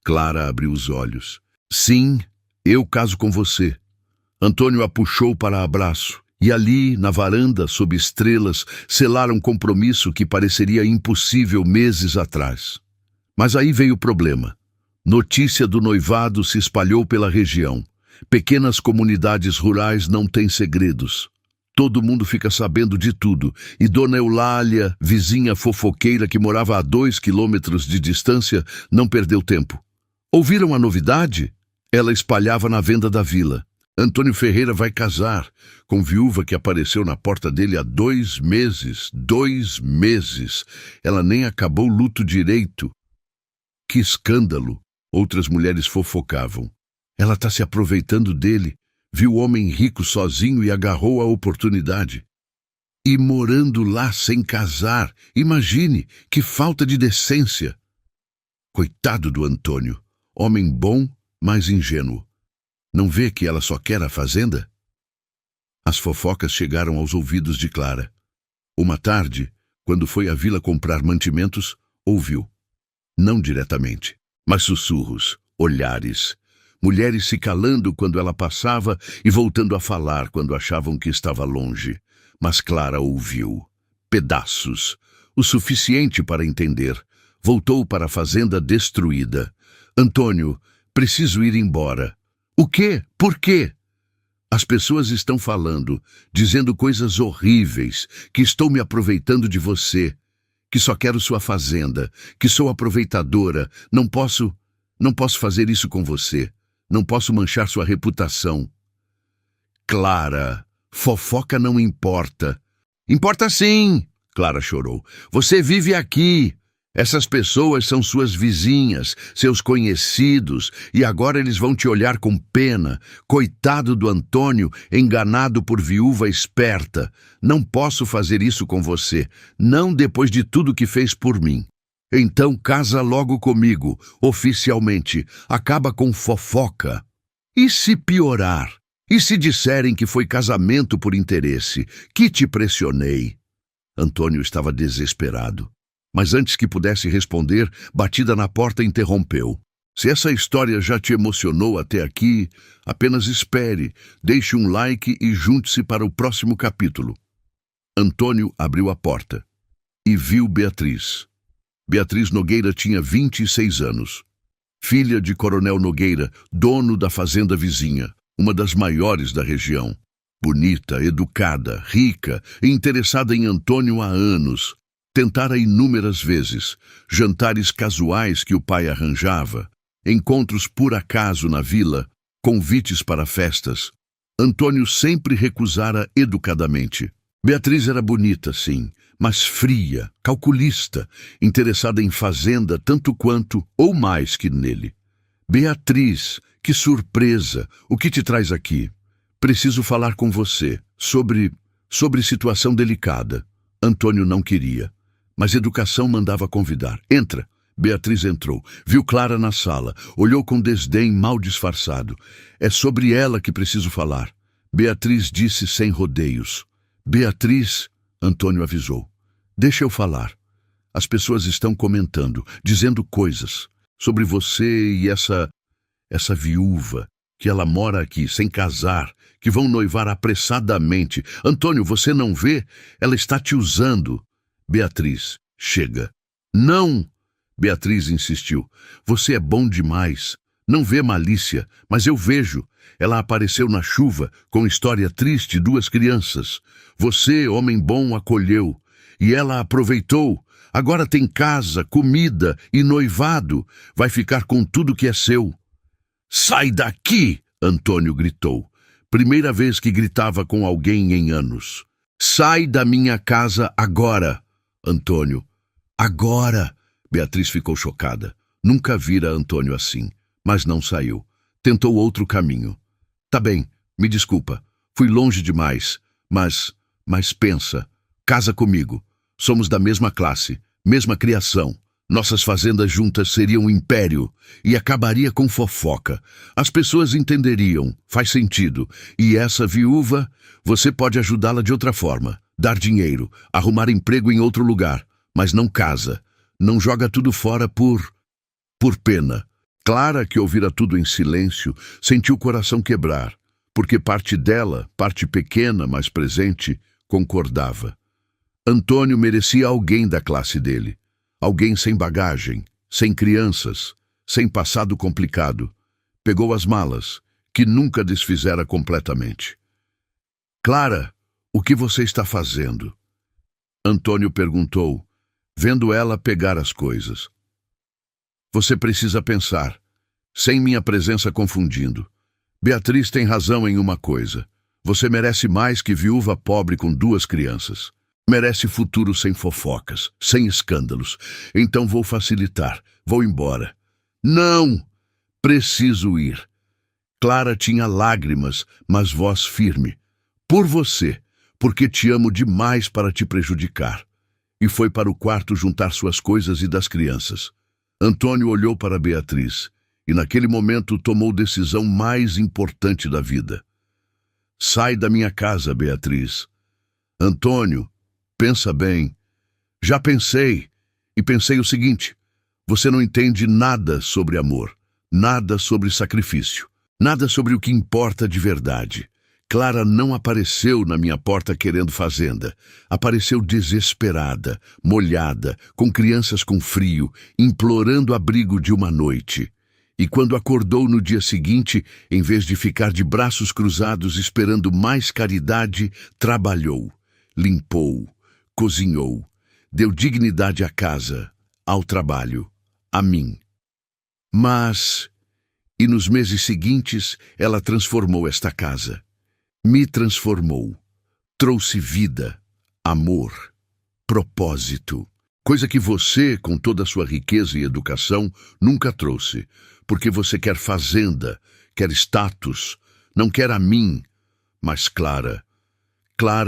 Speaker 1: Clara abriu os olhos. Sim, eu caso com você. Antônio a puxou para abraço, e ali, na varanda, sob estrelas, selaram um compromisso que pareceria impossível meses atrás. Mas aí veio o problema. Notícia do noivado se espalhou pela região. Pequenas comunidades rurais não têm segredos. Todo mundo fica sabendo de tudo, e Dona Eulália, vizinha fofoqueira que morava a 2 quilômetros de distância, não perdeu tempo. Ouviram a novidade? Ela espalhava na venda da vila. Antônio Ferreira vai casar, com viúva que apareceu na porta dele há 2 meses. 2 meses. Ela nem acabou o luto direito. Que escândalo! Outras mulheres fofocavam. Ela está se aproveitando dele. Viu o homem rico sozinho e agarrou a oportunidade. E morando lá sem casar, imagine, que falta de decência. Coitado do Antônio, homem bom, mas ingênuo. Não vê que ela só quer a fazenda? As fofocas chegaram aos ouvidos de Clara. Uma tarde, quando foi à vila comprar mantimentos, ouviu. Não diretamente, mas sussurros, olhares. Mulheres se calando quando ela passava e voltando a falar quando achavam que estava longe. Mas Clara ouviu. Pedaços. O suficiente para entender. Voltou para a fazenda destruída. Antônio, preciso ir embora. O quê? Por quê? As pessoas estão falando, dizendo coisas horríveis, que estou me aproveitando de você, que só quero sua fazenda, que sou aproveitadora. Não posso fazer isso com você. Não posso manchar sua reputação. Clara, fofoca não importa. Importa sim, Clara chorou. Você vive aqui. Essas pessoas são suas vizinhas, seus conhecidos, e agora eles vão te olhar com pena. Coitado do Antônio, enganado por viúva esperta. Não posso fazer isso com você, não depois de tudo que fez por mim. Então casa logo comigo, oficialmente. Acaba com fofoca. E se piorar? E se disserem que foi casamento por interesse, que te pressionei? Antônio estava desesperado. Mas antes que pudesse responder, batida na porta interrompeu. Se essa história já te emocionou até aqui, apenas espere, deixe um like e junte-se para o próximo capítulo. Antônio abriu a porta e viu Beatriz. Beatriz Nogueira tinha 26 anos. Filha de Coronel Nogueira, dono da fazenda vizinha, uma das maiores da região. Bonita, educada, rica e interessada em Antônio há anos. Tentara inúmeras vezes, jantares casuais que o pai arranjava, encontros por acaso na vila, convites para festas. Antônio sempre recusara educadamente. Beatriz era bonita, sim, mas fria, calculista, interessada em fazenda tanto quanto ou mais que nele. Beatriz, que surpresa! O que te traz aqui? Preciso falar com você sobre situação delicada. Antônio não queria. Mas educação mandava convidar. Entra. Beatriz entrou. Viu Clara na sala. Olhou com desdém mal disfarçado. É sobre ela que preciso falar. Beatriz disse sem rodeios. Beatriz, Antônio avisou. Deixa eu falar. As pessoas estão comentando, dizendo coisas sobre você e essa viúva, que ela mora aqui sem casar, que vão noivar apressadamente. Antônio, você não vê? Ela está te usando. Beatriz, chega. Não! Beatriz insistiu. Você é bom demais. Não vê malícia, mas eu vejo. Ela apareceu na chuva, com história triste, 2 crianças. Você, homem bom, acolheu. E ela aproveitou. Agora tem casa, comida e noivado. Vai ficar com tudo que é seu. Sai daqui! Antônio gritou. Primeira vez que gritava com alguém em anos. Sai da minha casa agora! Antônio. Agora! Beatriz ficou chocada. Nunca vira Antônio assim, mas não saiu. Tentou outro caminho. Tá bem, me desculpa. Fui longe demais, mas pensa. Casa comigo. Somos da mesma classe, mesma criação. Nossas fazendas juntas seriam um império e acabaria com fofoca. As pessoas entenderiam, faz sentido. E essa viúva, você pode ajudá-la de outra forma. Dar dinheiro, arrumar emprego em outro lugar, mas não casa. Não joga tudo fora por pena. Clara, que ouvira tudo em silêncio, sentiu o coração quebrar, porque parte dela, parte pequena, mas presente, concordava. Antônio merecia alguém da classe dele. Alguém sem bagagem, sem crianças, sem passado complicado. Pegou as malas, que nunca desfizera completamente. Clara, o que você está fazendo? Antônio perguntou, vendo ela pegar as coisas. Você precisa pensar, sem minha presença confundindo. Beatriz tem razão em uma coisa. Você merece mais que viúva pobre com 2 crianças. Merece futuro sem fofocas, sem escândalos. Então vou facilitar. Vou embora. Não! Preciso ir. Clara tinha lágrimas, mas voz firme. Por você, porque te amo demais para te prejudicar. E foi para o quarto juntar suas coisas e das crianças. Antônio olhou para Beatriz, e naquele momento tomou a decisão mais importante da vida. Sai da minha casa, Beatriz. Antônio, pensa bem. Já pensei, e pensei o seguinte: você não entende nada sobre amor, nada sobre sacrifício, nada sobre o que importa de verdade. Clara não apareceu na minha porta querendo fazenda. Apareceu desesperada, molhada, com crianças com frio, implorando abrigo de uma noite. E quando acordou no dia seguinte, em vez de ficar de braços cruzados esperando mais caridade, trabalhou, limpou, cozinhou, deu dignidade à casa, ao trabalho, a mim. E nos meses seguintes, ela transformou esta casa. Me transformou, trouxe vida, amor, propósito, coisa que você, com toda a sua riqueza e educação, nunca trouxe, porque você quer fazenda, quer status, não quer a mim, mas Clara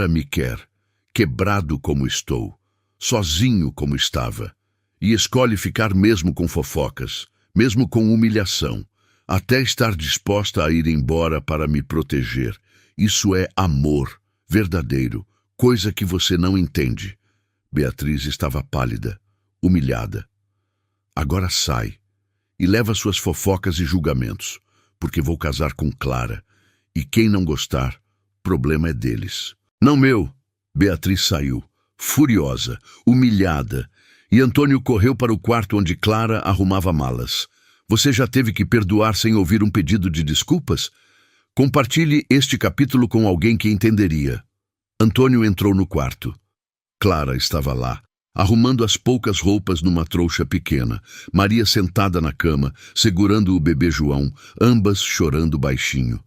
Speaker 1: me quer, quebrado como estou, sozinho como estava, e escolhe ficar mesmo com fofocas, mesmo com humilhação, até estar disposta a ir embora para me proteger. Isso é amor, verdadeiro, coisa que você não entende. Beatriz estava pálida, humilhada. Agora sai e leva suas fofocas e julgamentos, porque vou casar com Clara, e quem não gostar, problema é deles. Não meu. Beatriz saiu, furiosa, humilhada, e Antônio correu para o quarto onde Clara arrumava malas. Você já teve que perdoar sem ouvir um pedido de desculpas? Compartilhe este capítulo com alguém que entenderia. Antônio entrou no quarto. Clara estava lá, arrumando as poucas roupas numa trouxa pequena. Maria sentada na cama, segurando o bebê João, ambas chorando baixinho.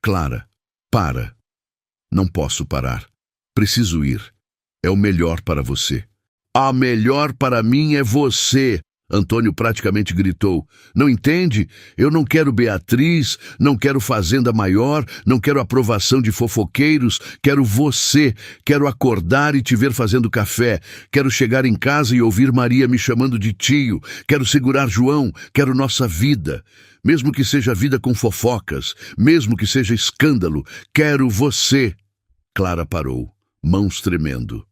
Speaker 1: Clara, para. Não posso parar. Preciso ir. É o melhor para você. A melhor para mim é você. Antônio praticamente gritou. Não entende? Eu não quero Beatriz, não quero fazenda maior, não quero aprovação de fofoqueiros, quero você, quero acordar e te ver fazendo café, quero chegar em casa e ouvir Maria me chamando de tio, quero segurar João, quero nossa vida. Mesmo que seja vida com fofocas, mesmo que seja escândalo, quero você. Clara parou, mãos tremendo.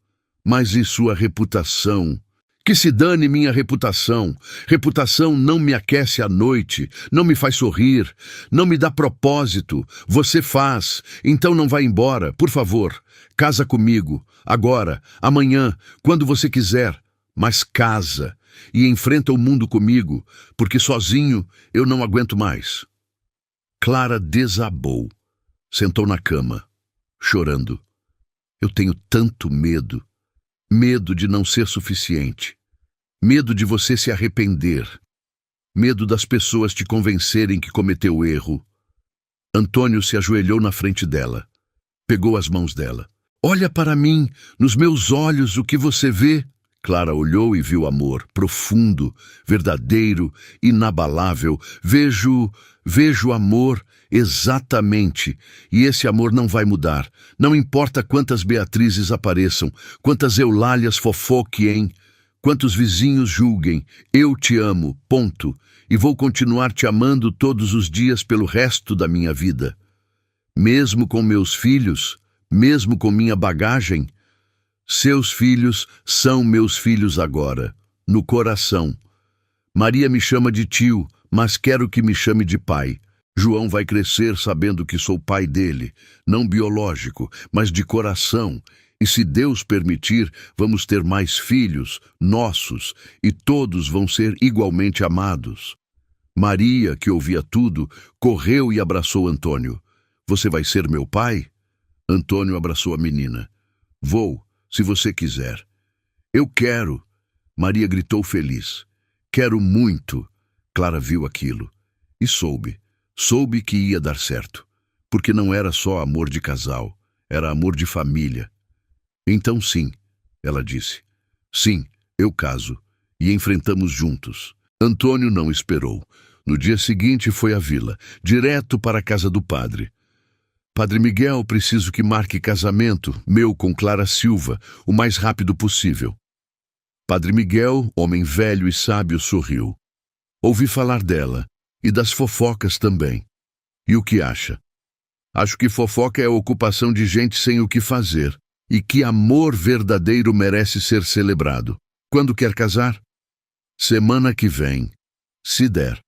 Speaker 1: Mas e sua reputação? Que se dane minha reputação. Reputação não me aquece à noite, não me faz sorrir, não me dá propósito. Você faz, então não vá embora, por favor. Casa comigo, agora, amanhã, quando você quiser. Mas casa e enfrenta o mundo comigo, porque sozinho eu não aguento mais. Clara desabou, sentou na cama, chorando. Eu tenho tanto medo. Medo de não ser suficiente. Medo de você se arrepender. Medo das pessoas te convencerem que cometeu erro. Antônio se ajoelhou na frente dela. Pegou as mãos dela. Olha para mim, nos meus olhos, o que você vê? Clara olhou e viu amor, profundo, verdadeiro, inabalável. Vejo amor, exatamente. E esse amor não vai mudar. Não importa quantas Beatrizes apareçam, quantas Eulálias fofoquem, quantos vizinhos julguem. Eu te amo, ponto. E vou continuar te amando todos os dias pelo resto da minha vida. Mesmo com meus filhos, mesmo com minha bagagem, seus filhos são meus filhos agora, no coração. Maria me chama de tio, mas quero que me chame de pai. João vai crescer sabendo que sou pai dele, não biológico, mas de coração. E se Deus permitir, vamos ter mais filhos, nossos, e todos vão ser igualmente amados. Maria, que ouvia tudo, correu e abraçou Antônio. Você vai ser meu pai? Antônio abraçou a menina. Vou, se você quiser. Eu quero. Maria gritou feliz. Quero muito. Clara viu aquilo. E soube. Soube que ia dar certo. Porque não era só amor de casal. Era amor de família. Então sim, ela disse. Sim, eu caso. E enfrentamos juntos. Antônio não esperou. No dia seguinte foi à vila, direto para a casa do padre. Padre Miguel, preciso que marque casamento, meu com Clara Silva, o mais rápido possível. Padre Miguel, homem velho e sábio, sorriu. Ouvi falar dela. E das fofocas também. E o que acha? Acho que fofoca é a ocupação de gente sem o que fazer, e que amor verdadeiro merece ser celebrado. Quando quer casar? Semana que vem, se der.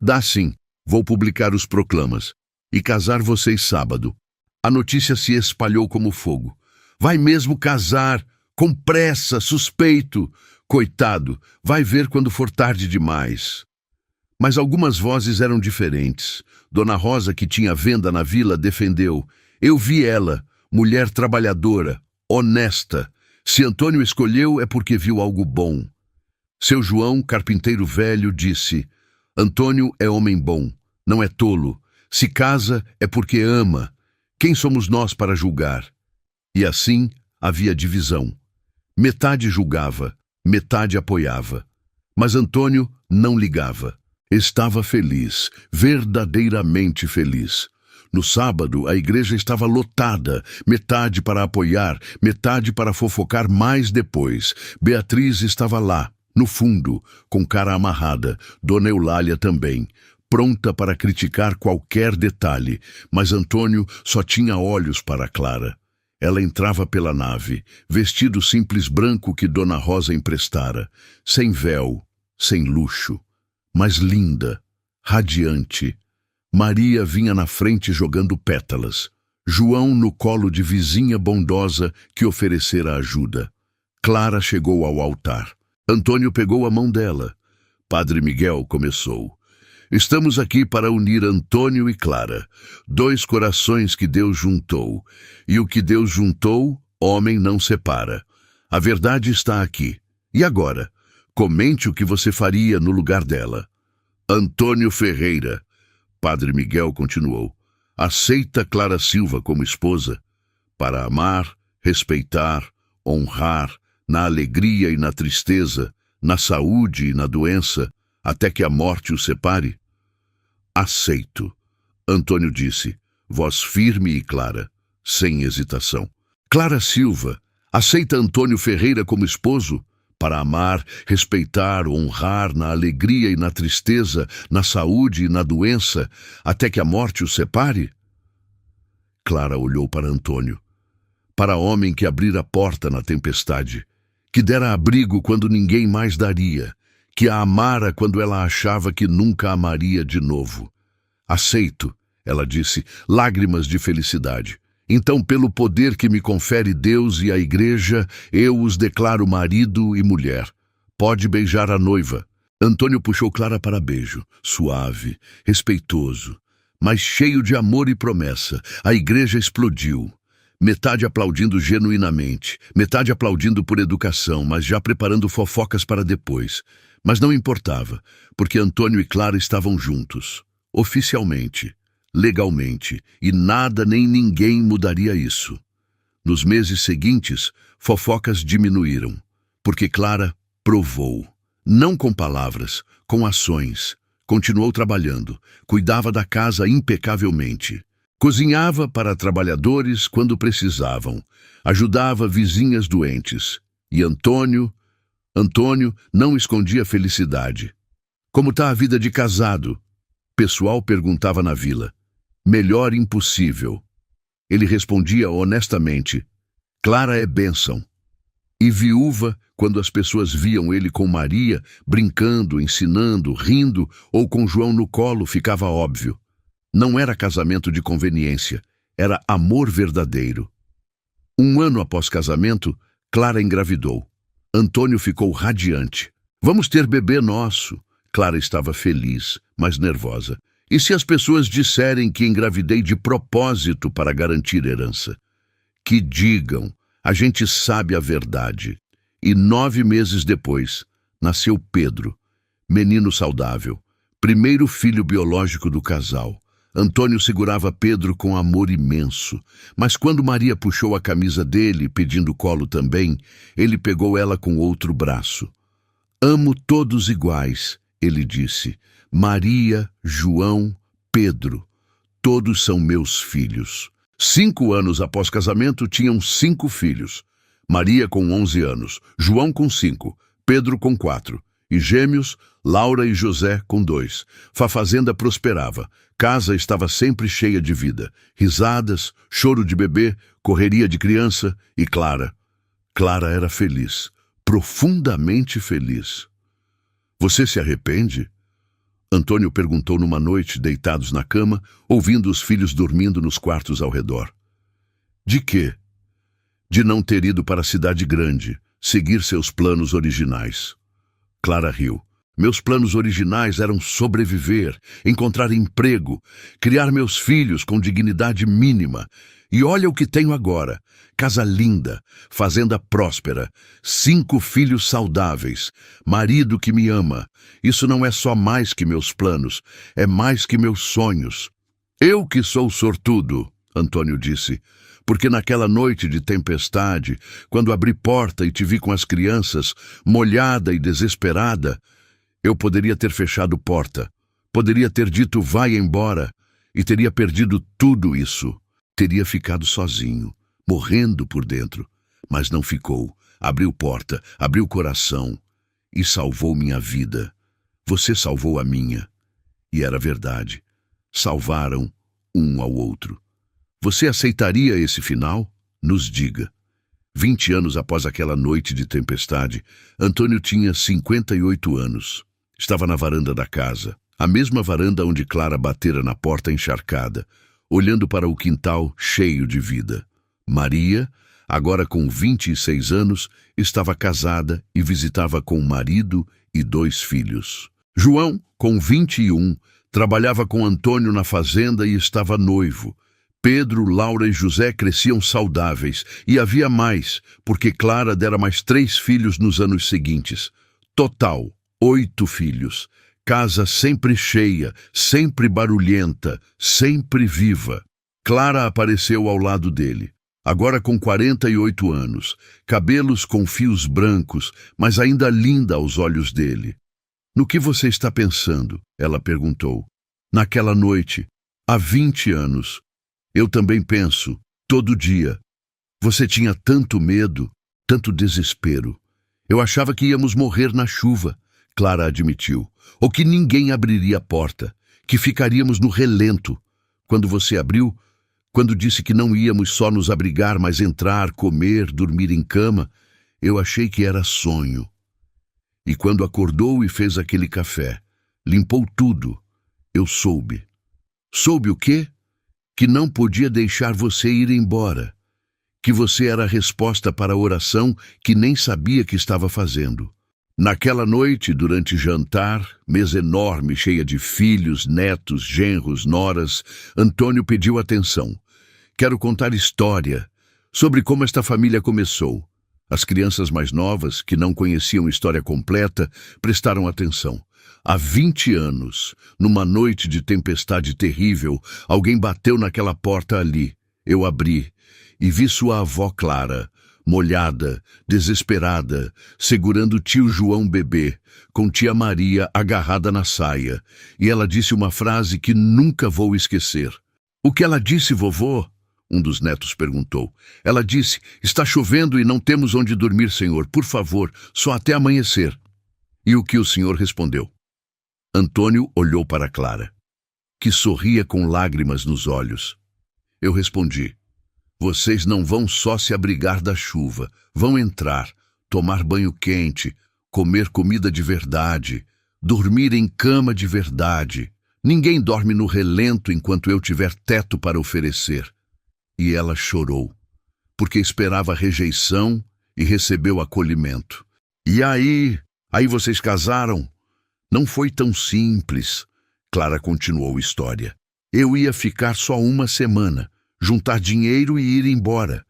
Speaker 1: Dá sim, vou publicar os proclamas. E casar vocês sábado. A notícia se espalhou como fogo. Vai mesmo casar, com pressa, suspeito. Coitado, vai ver quando for tarde demais. Mas algumas vozes eram diferentes. Dona Rosa, que tinha venda na vila, defendeu. Eu vi ela, mulher trabalhadora, honesta. Se Antônio escolheu é porque viu algo bom. Seu João, carpinteiro velho, disse: Antônio é homem bom, não é tolo. Se casa é porque ama. Quem somos nós para julgar? E assim havia divisão. Metade julgava, metade apoiava. Mas Antônio não ligava. Estava feliz, verdadeiramente feliz. No sábado, a igreja estava lotada, metade para apoiar, metade para fofocar mais depois. Beatriz estava lá, no fundo, com cara amarrada, Dona Eulália também, pronta para criticar qualquer detalhe, mas Antônio só tinha olhos para Clara. Ela entrava pela nave, vestido simples branco que Dona Rosa emprestara, sem véu, sem luxo, mas linda, radiante. Maria vinha na frente jogando pétalas, João no colo de vizinha bondosa que oferecera ajuda. Clara chegou ao altar. Antônio pegou a mão dela. Padre Miguel começou. Estamos aqui para unir Antônio e Clara, dois corações que Deus juntou. E o que Deus juntou, homem não separa. A verdade está aqui. E agora? Comente o que você faria no lugar dela. Antônio Ferreira. Padre Miguel continuou. Aceita Clara Silva como esposa, para amar, respeitar, honrar, na alegria e na tristeza, na saúde e na doença, até que a morte o separe? Aceito. Antônio disse, voz firme e clara, sem hesitação. Clara Silva, aceita Antônio Ferreira como esposo, para amar, respeitar, honrar na alegria e na tristeza, na saúde e na doença, até que a morte o separe? Clara olhou para Antônio, para homem que abrira a porta na tempestade, que dera abrigo quando ninguém mais daria, que a amara quando ela achava que nunca amaria de novo. Aceito, ela disse, lágrimas de felicidade. Então, pelo poder que me confere Deus e a igreja, eu os declaro marido e mulher. Pode beijar a noiva. Antônio puxou Clara para beijo, suave, respeitoso, mas cheio de amor e promessa. A igreja explodiu. Metade aplaudindo genuinamente, metade aplaudindo por educação, mas já preparando fofocas para depois. Mas não importava, porque Antônio e Clara estavam juntos, oficialmente, legalmente, e nada nem ninguém mudaria isso. Nos meses seguintes, fofocas diminuíram, porque Clara provou, não com palavras, com ações. Continuou trabalhando, cuidava da casa impecavelmente. Cozinhava para trabalhadores quando precisavam, ajudava vizinhas doentes. E Antônio não escondia felicidade. Como está a vida de casado? Pessoal perguntava na vila. Melhor impossível. Ele respondia honestamente, Clara é bênção. E viúva, quando as pessoas viam ele com Maria, brincando, ensinando, rindo, ou com João no colo, ficava óbvio. Não era casamento de conveniência, era amor verdadeiro. 1 ano após casamento, Clara engravidou. Antônio ficou radiante. Vamos ter bebê nosso. Clara estava feliz, mas nervosa. E se as pessoas disserem que engravidei de propósito para garantir herança? Que digam, a gente sabe a verdade. E 9 meses depois, nasceu Pedro, menino saudável, primeiro filho biológico do casal. Antônio segurava Pedro com amor imenso, mas quando Maria puxou a camisa dele, pedindo colo também, ele pegou ela com outro braço. Amo todos iguais, ele disse. Maria, João, Pedro, todos são meus filhos. 5 anos após casamento, tinham 5 filhos. Maria com 11 anos, João com 5, Pedro com 4 E gêmeos, Laura e José, com 2. A fazenda prosperava. Casa estava sempre cheia de vida. Risadas, choro de bebê, correria de criança e Clara. Clara era feliz, profundamente feliz. Você se arrepende? Antônio perguntou numa noite, deitados na cama, ouvindo os filhos dormindo nos quartos ao redor. De quê? De não ter ido para a cidade grande, seguir seus planos originais. Clara riu. Meus planos originais eram sobreviver, encontrar emprego, criar meus filhos com dignidade mínima. E olha o que tenho agora. Casa linda, fazenda próspera, 5 filhos saudáveis, marido que me ama. Isso não é só mais que meus planos, é mais que meus sonhos. Eu que sou sortudo, Antônio disse, porque naquela noite de tempestade, quando abri porta e te vi com as crianças, molhada e desesperada, eu poderia ter fechado porta, poderia ter dito vai embora e teria perdido tudo isso. Teria ficado sozinho, morrendo por dentro, mas não ficou. Abriu porta, abriu coração e salvou minha vida. Você salvou a minha. E era verdade. Salvaram um ao outro. Você aceitaria esse final? Nos diga. 20 anos após aquela noite de tempestade, Antônio tinha 58 anos. Estava na varanda da casa, a mesma varanda onde Clara batera na porta encharcada, olhando para o quintal cheio de vida. Maria, agora com 26 anos, estava casada e visitava com o marido e 2 filhos. João, com 21, trabalhava com Antônio na fazenda e estava noivo. Pedro, Laura e José cresciam saudáveis, e havia mais, porque Clara dera mais 3 filhos nos anos seguintes. Total, 8 filhos. Casa sempre cheia, sempre barulhenta, sempre viva. Clara apareceu ao lado dele, agora com 48 anos, cabelos com fios brancos, mas ainda linda aos olhos dele. No que você está pensando? Ela perguntou. Naquela noite, há 20 anos. Eu também penso, todo dia. Você tinha tanto medo, tanto desespero. Eu achava que íamos morrer na chuva, Clara admitiu. Ou que ninguém abriria a porta, que ficaríamos no relento. Quando você abriu, quando disse que não íamos só nos abrigar, mas entrar, comer, dormir em cama, eu achei que era sonho. E quando acordou e fez aquele café, limpou tudo, eu soube. Soube o quê? Que não podia deixar você ir embora. Que você era a resposta para a oração que nem sabia que estava fazendo. Naquela noite, durante jantar, mesa enorme, cheia de filhos, netos, genros, noras, Antônio pediu atenção. Quero contar história sobre como esta família começou. As crianças mais novas, que não conheciam a história completa, prestaram atenção. Há 20 anos, numa noite de tempestade terrível, alguém bateu naquela porta ali. Eu abri e vi sua avó Clara, molhada, desesperada, segurando tio João bebê, com tia Maria agarrada na saia. E ela disse uma frase que nunca vou esquecer. O que ela disse, vovô? Um dos netos perguntou. Ela disse, está chovendo e não temos onde dormir, senhor. Por favor, só até amanhecer. E o que o senhor respondeu? Antônio olhou para Clara, que sorria com lágrimas nos olhos. Eu respondi, vocês não vão só se abrigar da chuva, vão entrar, tomar banho quente, comer comida de verdade, dormir em cama de verdade. Ninguém dorme no relento enquanto eu tiver teto para oferecer. E ela chorou, porque esperava rejeição e recebeu acolhimento. E aí vocês casaram? Não foi tão simples, Clara continuou a história. Eu ia ficar só uma semana, juntar dinheiro e ir embora.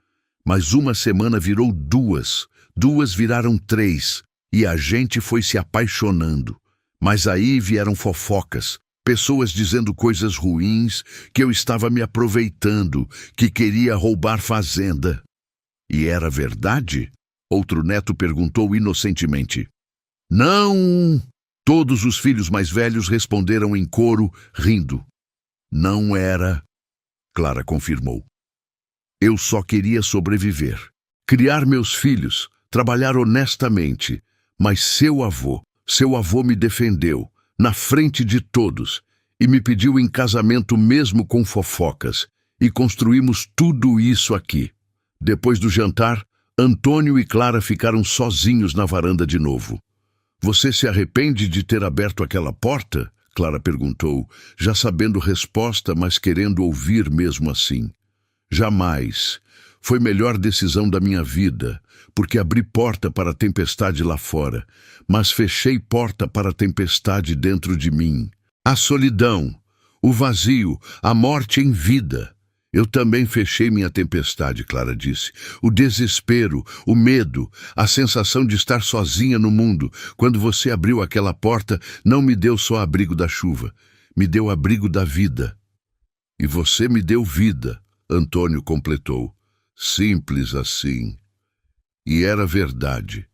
Speaker 1: Mas uma semana virou 2, 2 viraram 3, e a gente foi se apaixonando. Mas aí vieram fofocas, pessoas dizendo coisas ruins, que eu estava me aproveitando, que queria roubar fazenda. E era verdade? Outro neto perguntou inocentemente. Não! Todos os filhos mais velhos responderam em coro, rindo. Não era, Clara confirmou. Eu só queria sobreviver, criar meus filhos, trabalhar honestamente, mas seu avô, Seu avô me defendeu, na frente de todos, e me pediu em casamento mesmo com fofocas, e construímos tudo isso aqui. Depois do jantar, Antônio e Clara ficaram sozinhos na varanda de novo. Você se arrepende de ter aberto aquela porta? Clara perguntou, já sabendo resposta, mas querendo ouvir mesmo assim. Jamais. Foi a melhor decisão da minha vida, porque abri porta para a tempestade lá fora, mas fechei porta para a tempestade dentro de mim. A solidão, o vazio, a morte em vida. Eu também fechei minha tempestade, Clara disse. O desespero, o medo, a sensação de estar sozinha no mundo. Quando você abriu aquela porta, não me deu só abrigo da chuva, me deu abrigo da vida. E você me deu vida, Antônio completou. Simples assim. E era verdade.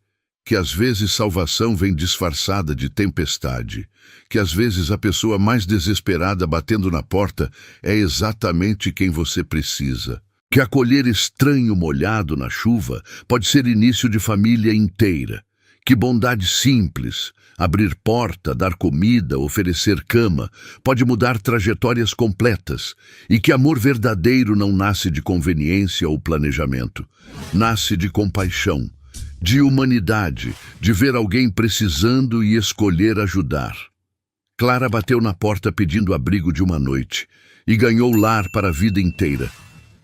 Speaker 1: Que às vezes salvação vem disfarçada de tempestade, que às vezes a pessoa mais desesperada batendo na porta é exatamente quem você precisa, que acolher estranho molhado na chuva pode ser início de família inteira, que bondade simples, abrir porta, dar comida, oferecer cama, pode mudar trajetórias completas, e que amor verdadeiro não nasce de conveniência ou planejamento, nasce de compaixão, de humanidade, de ver alguém precisando e escolher ajudar. Clara bateu na porta pedindo abrigo de uma noite e ganhou lar para a vida inteira.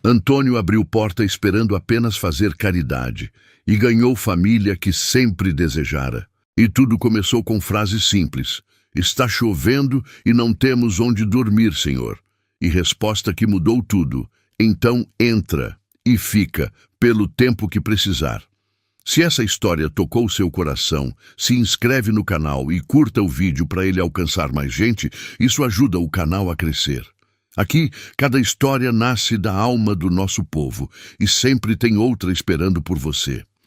Speaker 1: Antônio abriu porta esperando apenas fazer caridade e ganhou família que sempre desejara. E tudo começou com frases simples. Está chovendo e não temos onde dormir, Senhor. E resposta que mudou tudo. Então entra e fica pelo tempo que precisar. Se essa história tocou seu coração, se inscreve no canal e curta o vídeo para ele alcançar mais gente, isso ajuda o canal a crescer. Aqui, cada história nasce da alma do nosso povo e sempre tem outra esperando por você.